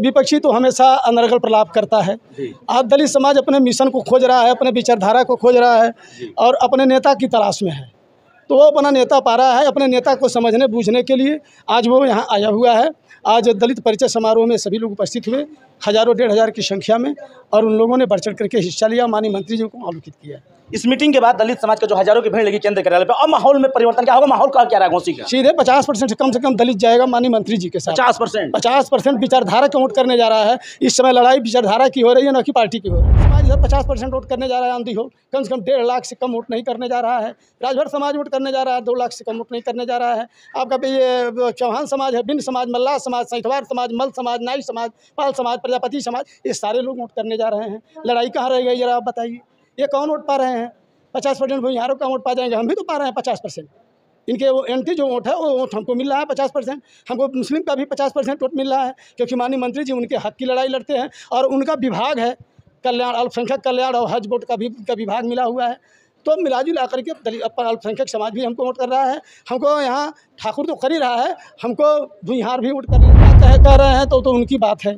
विपक्षी तो हमेशा अनर्गल प्रलाप करता है। आज दलित समाज अपने मिशन को खोज रहा है, अपने विचारधारा को खोज रहा है और अपने नेता की तलाश में है। तो वो अपना नेता पा रहा है। अपने नेता को समझने बूझने के लिए आज वो यहाँ आया हुआ है। आज दलित परिचय समारोह में सभी लोग उपस्थित हुए, हज़ारों 1,500 की संख्या में, और उन लोगों ने बढ़ चढ़ करके हिस्सा लिया, माननीय मंत्री जी को आलोकित किया। इस मीटिंग के बाद दलित समाज का जो हज़ारों की भीड़ लगी केंद्र कार्यालय पे, अब माहौल में परिवर्तन क्या होगा? माहौल का क्या रहा घोसी का? सीधे 50% से कम दलित जाएगा माननीय मंत्री जी के साथ। 50% विचारधारा का वोट करने जा रहा है। इस समय लड़ाई विचारधारा की हो रही है, न कि पार्टी की हो रही है। समाज इधर 50% वोट करने जा रहा है। आंधी हो कम से कम 1.5 लाख से कम वोट नहीं करने जा रहा है। राजभर समाज वोट करने जा रहा है, 2 लाख से कम वोट नहीं करने जा रहा है। आपका ये चौहान समाज है, बिंद समाज, मल्लाह समाज, सैंथवार समाज, मल समाज, नाई समाज, पाल समाज, प्रजापति समाज, ये सारे लोग वोट करने जा रहे हैं। लड़ाई कहाँ रह गई जरा आप बताइए। ये कौन वोट पा रहे हैं? 50% भूमिहारों का वोट पा जाएंगे। हम भी तो पा रहे हैं 50%। इनके वो एंटी जो वोट है वो वोट हमको मिल रहा है 50%। हमको मुस्लिम का भी 50% वोट मिल रहा है, क्योंकि माननीय मंत्री जी उनके हक की लड़ाई लड़ते हैं और उनका विभाग है कल्याण, अल्पसंख्यक कल्याण और हज वोट का विभाग मिला हुआ है। तो मिलाजुला करके अल्पसंख्यक समाज भी हमको वोट कर रहा है। हमको यहाँ ठाकुर तो कर ही रहा है, हमको भूमिहार भी वोट कर रहे हैं तो उनकी बात है।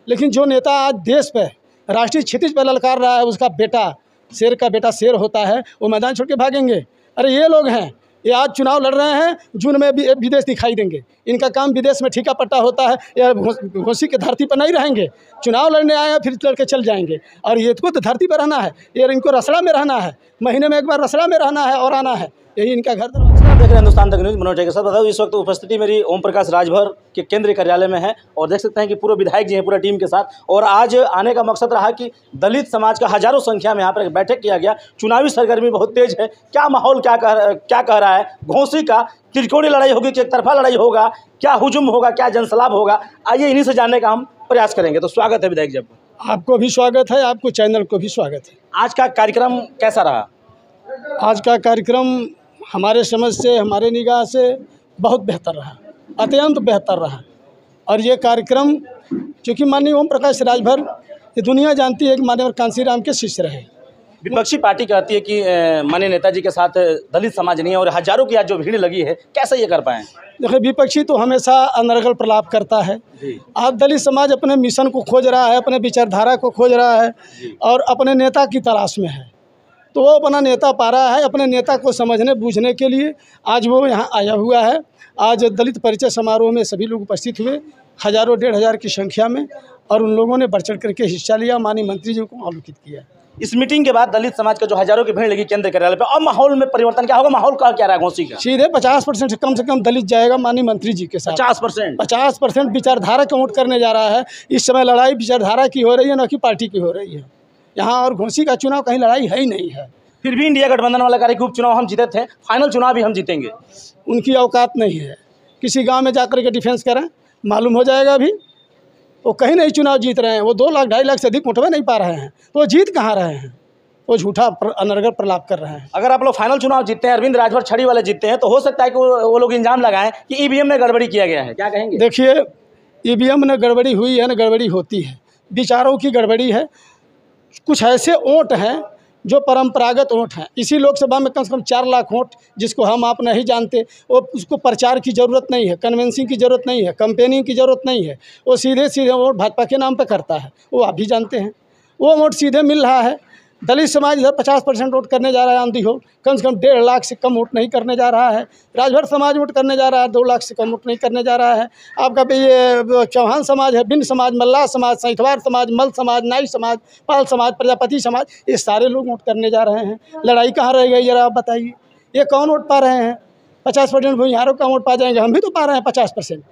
लेकिन जो नेता आज देश पे राष्ट्रीय क्षितिज पर ललकार रहा है, उसका बेटा, शेर का बेटा शेर होता है, वो मैदान छोड़ के भागेंगे? अरे ये लोग हैं, ये आज चुनाव लड़ रहे हैं, जून में भी विदेश दिखाई देंगे। इनका काम विदेश में ठीका पट्टा होता है, या घोसी के धरती पर नहीं रहेंगे। चुनाव लड़ने आए हैं, फिर लड़के चल जाएंगे। और ये तो धरती पर रहना है, ये इनको रसड़ा में रहना है, महीने में एक बार रसड़ा में रहना है और आना है, यही इनका घर दरवाजा। देख रहे हैं हिंदुस्तान तक न्यूज़, मनोज के साथ बताऊँ इस वक्त उपस्थिति मेरी ओम प्रकाश राजभर के केंद्रीय कार्यालय में है, और देख सकते हैं कि पूरे विधायक जी हैं पूरा टीम के साथ। और आज आने का मकसद रहा कि दलित समाज का हज़ारों संख्या में यहाँ पर एक बैठक किया गया। चुनावी सरगर्मी बहुत तेज है। क्या माहौल क्या कह रहा है? घोसी का त्रिकोणीय लड़ाई होगी कि एक तरफा लड़ाई होगा? क्या हुजूम होगा, क्या जनसलाब होगा? आइए इन्हीं से जानने का हम प्रयास करेंगे। तो स्वागत है विधायक जी। आपको भी स्वागत है, आपको चैनल को भी स्वागत है। आज का कार्यक्रम कैसा रहा? आज का कार्यक्रम हमारे समझ से, हमारे निगाह से बहुत बेहतर रहा, अत्यंत बेहतर रहा। और ये कार्यक्रम क्योंकि माननीय ओम प्रकाश राजभर, ये दुनिया जानती है कि माननीय कांसीराम के शिष्य रहे। विपक्षी पार्टी कहती है कि माननीय नेताजी के साथ दलित समाज नहीं है, और हजारों की आज जो भीड़ लगी है, कैसे ये कर पाए? देखिए, विपक्षी तो हमेशा अनर्गल प्रलाप करता है। आज दलित समाज अपने मिशन को खोज रहा है, अपने विचारधारा को खोज रहा है और अपने नेता की तलाश में है। तो वो अपना नेता पा रहा है। अपने नेता को समझने बूझने के लिए आज वो यहाँ आया हुआ है। आज दलित परिचय समारोह में सभी लोग उपस्थित हुए, हज़ारों 1,500 की संख्या में, और उन लोगों ने बढ़ चढ़ करके हिस्सा लिया, माननीय मंत्री जी को आलोकित किया। इस मीटिंग के बाद दलित समाज का जो हज़ारों की भीड़ लगी केंद्र कार्यालय पे, अब माहौल में परिवर्तन क्या होगा? माहौल का क्या रहा घोसी का? सीधे 50% से कम दलित जाएगा माननीय मंत्री जी के साथ। 50% विचारधारा का वोट करने जा रहा है। इस समय लड़ाई विचारधारा की हो रही है, न कि पार्टी की हो रही है। यहाँ और घोसी का चुनाव कहीं लड़ाई है ही नहीं है। फिर भी इंडिया गठबंधन वाला कार्य उपचुनाव चुनाव हम जीते थे, फाइनल चुनाव भी हम जीतेंगे। उनकी औकात नहीं है। किसी गांव में जाकर के डिफेंस करें, मालूम हो जाएगा। अभी वो कहीं नहीं चुनाव जीत रहे हैं। वो 2 लाख 2.5 लाख से अधिक वोट नहीं पा रहे हैं, तो वो जीत कहाँ रहे हैं? वो झूठा अनर्गल प्रलाप कर रहे हैं। अगर आप लोग फाइनल चुनाव जीतते हैं, अरविंद राजभर छड़ी वाले जीतते हैं, तो हो सकता है कि वो लोग इल्जाम लगाएं कि ईवीएम में गड़बड़ी किया गया है। क्या कहेंगे? देखिए, ईवीएम में गड़बड़ी हुई है, न गड़बड़ी होती है, विचारों की गड़बड़ी है। कुछ ऐसे वोट हैं जो परंपरागत वोट हैं। इसी लोकसभा में कम से कम 4 लाख वोट, जिसको हम आप नहीं जानते, वो उसको प्रचार की ज़रूरत नहीं है, कन्वेंसिंग की ज़रूरत नहीं है, कैंपेनिंग की ज़रूरत नहीं है। वो सीधे वोट भाजपा के नाम पे करता है, वो आप भी जानते हैं। वो वोट सीधे मिल रहा है। दलित समाज इधर 50% वोट करने जा रहा है। आंधी हो कम से कम 1.5 लाख से कम वोट नहीं करने जा रहा है। राजभर समाज वोट करने जा रहा है, 2 लाख से कम वोट नहीं करने जा रहा है। आपका ये चौहान समाज है, बिंद समाज, मल्लाह समाज, सैंथवार समाज, मल समाज, नाई समाज, पाल समाज, प्रजापति समाज, ये सारे लोग वोट करने जा रहे हैं। लड़ाई कहाँ रह गई जरा आप बताइए। ये कौन वोट पा रहे हैं? 50% भूमिहारों का वोट पा जाएंगे। हम भी तो पा रहे हैं 50%।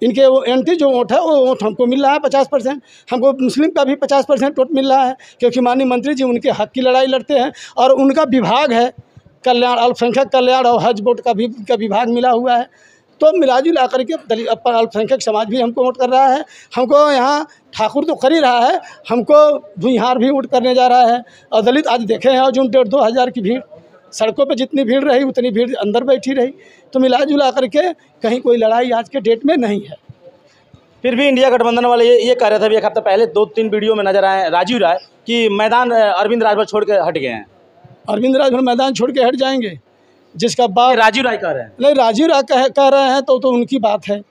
इनके वो एंटी जो वोट है वो वोट हमको मिल रहा है 50%। हमको मुस्लिम का भी 50% वोट मिल रहा है, क्योंकि माननीय मंत्री जी उनके हक की लड़ाई लड़ते हैं और उनका विभाग है कल्याण, अल्पसंख्यक कल्याण और हज वोट का विभाग मिला हुआ है। तो मिलाजुला करके अल्पसंख्यक समाज भी हमको वोट कर रहा है। हमको यहाँ ठाकुर तो कर ही रहा है, हमको भूमिहार भी वोट करने जा रहा है। और दलित आज देखे हैं जो 1,500 2,000 की भीड़, सड़कों पे जितनी भीड़ रही उतनी भीड़ अंदर बैठी रही। तो मिला जुला करके कहीं कोई लड़ाई आज के डेट में नहीं है। फिर भी इंडिया गठबंधन वाले ये कह रहे थे, अभी एक हफ्ता पहले 2-3 वीडियो में नजर आए राजीव राय कि मैदान अरविंद राजभर छोड़ के हट गए हैं। अरविंद राजभर मैदान छोड़ के हट जाएंगे, जिसका बात राजीव राय कह रहे हैं। नहीं, राजीव राय कह रहे हैं तो उनकी बात है।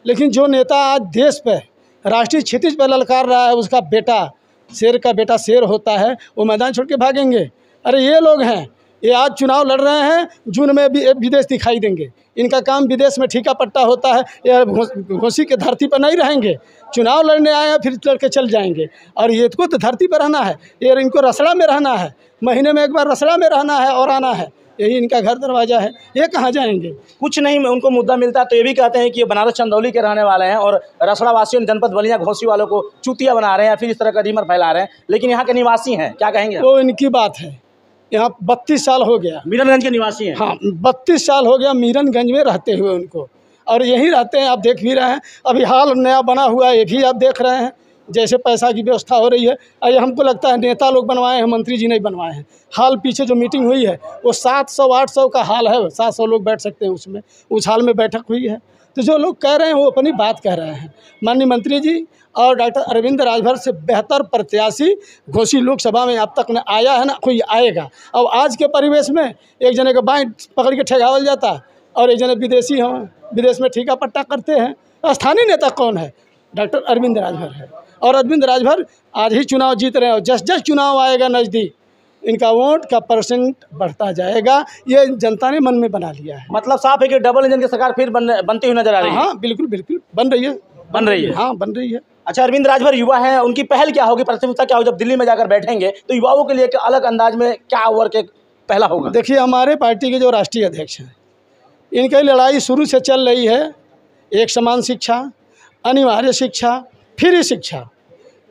लेकिन जो नेता आज देश पे राष्ट्रीय क्षितिज पर ललकार रहा है, उसका बेटा, शेर का बेटा शेर होता है, वो मैदान छोड़ के भागेंगे। अरे ये लोग हैं, ये आज चुनाव लड़ रहे हैं, जून में भी विदेश दिखाई देंगे। इनका काम विदेश में ठीका पट्टा होता है, ये घोसी के धरती पर नहीं रहेंगे। चुनाव लड़ने आए हैं, फिर लड़के चल जाएंगे। और ये को तो धरती पर रहना है, ये इनको रसड़ा में रहना है, महीने में एक बार रसड़ा में रहना है और आना है, यही इनका घर दरवाज़ा है। ये कहाँ जाएंगे? कुछ नहीं उनको मुद्दा मिलता तो ये भी कहते हैं कि ये बनारस चंदौली के रहने वाले हैं और रसड़ा वासियों जनपद बलिया घोसी वालों को चूतिया बना रहे हैं, फिर इस तरह का रीमर फैला रहे हैं, लेकिन यहाँ के निवासी हैं, क्या कहेंगे? वो इनकी बात है। यहाँ 32 साल हो गया, मीरनगंज के निवासी हैं। हाँ, 32 साल हो गया मीरनगंज में रहते हुए उनको, और यहीं रहते हैं। आप देख भी रहे हैं, अभी हाल नया बना हुआ है, ये भी आप देख रहे हैं, जैसे पैसा की व्यवस्था हो रही है। और ये हमको लगता है नेता लोग बनवाए हैं, मंत्री जी नहीं बनवाए हैं। हाल पीछे जो मीटिंग हुई है वो 700-800 का हाल है, 700 लोग बैठ सकते हैं उसमें, उस हाल में बैठक हुई है। तो जो लोग कह रहे हैं वो अपनी बात कह रहे हैं। माननीय मंत्री जी और डॉक्टर अरविंद राजभर से बेहतर प्रत्याशी घोसी लोकसभा में अब तक न आया है, ना कोई आएगा। और आज के परिवेश में एक जने का बाएं पकड़ के ठेगावल जाता और एक जने विदेशी हों, विदेश में ठीका पट्टा करते हैं। स्थानीय नेता कौन है? डॉक्टर अरविंद राजभर है। और अरविंद राजभर आज ही चुनाव जीत रहे हैं, और जस चुनाव आएगा नज़दीक, इनका वोट का परसेंट बढ़ता जाएगा। ये जनता ने मन में बना लिया है। मतलब साफ है कि डबल इंजन की सरकार फिर बनती हुई नजर आ रही है। हाँ, बिल्कुल बिल्कुल बन रही है, हाँ, बन रही है। अच्छा, अरविंद राजभर युवा हैं, उनकी पहल क्या होगी, प्राथमिकता क्या होगी? जब दिल्ली में जाकर बैठेंगे तो युवाओं के लिए एक अलग अंदाज में क्या वर्क एक पहला होगा? देखिए, हमारे पार्टी के जो राष्ट्रीय अध्यक्ष हैं, इनकी लड़ाई शुरू से चल रही है। एक समान शिक्षा, अनिवार्य शिक्षा, फ्री शिक्षा।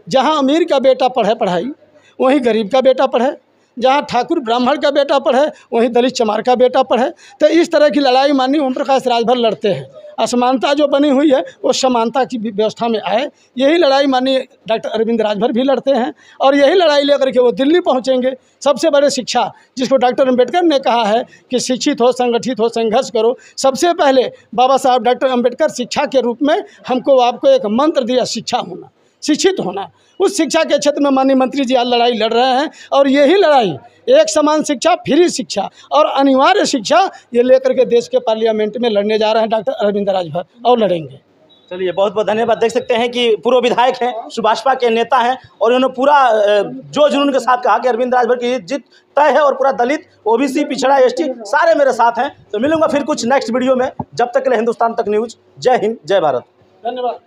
जहाँ अमीर का बेटा पढ़े पढ़ाई, वहीं गरीब का बेटा पढ़े। जहाँ ठाकुर ब्राह्मण का बेटा पढ़े, वहीं दलित चमार का बेटा पढ़े। तो इस तरह की लड़ाई माननीय ओम प्रकाश राजभर लड़ते हैं। असमानता जो बनी हुई है वो समानता की व्यवस्था में आए, यही लड़ाई माननीय डॉक्टर अरविंद राजभर भी लड़ते हैं। और यही लड़ाई लेकर के वो दिल्ली पहुंचेंगे। सबसे बड़े शिक्षा, जिसको डॉक्टर अम्बेडकर ने कहा है कि शिक्षित हो, संगठित हो, संघर्ष करो। सबसे पहले बाबा साहब डॉक्टर अम्बेडकर शिक्षा के रूप में हमको आपको एक मंत्र दिया, शिक्षा होना, शिक्षित होना। उस शिक्षा के क्षेत्र में माननीय मंत्री जी आज लड़ाई लड़ रहे हैं। और यही लड़ाई एक समान शिक्षा, फ्री शिक्षा और अनिवार्य शिक्षा, ये लेकर के देश के पार्लियामेंट में लड़ने जा रहे हैं डॉक्टर अरविंद राजभर, और लड़ेंगे। चलिए, बहुत बहुत धन्यवाद। देख सकते हैं कि पूर्व विधायक हैं, सुभाषपा के नेता हैं, और उन्होंने पूरा जो जुनून के साथ कहा कि अरविंद राजभर की जीत तय है, और पूरा दलित, ओबीसी, पिछड़ा, एसटी सारे मेरे साथ हैं। तो मिलूंगा फिर कुछ नेक्स्ट वीडियो में। जब तक के लिए हिंदुस्तान तक न्यूज़। जय हिंद, जय भारत। धन्यवाद।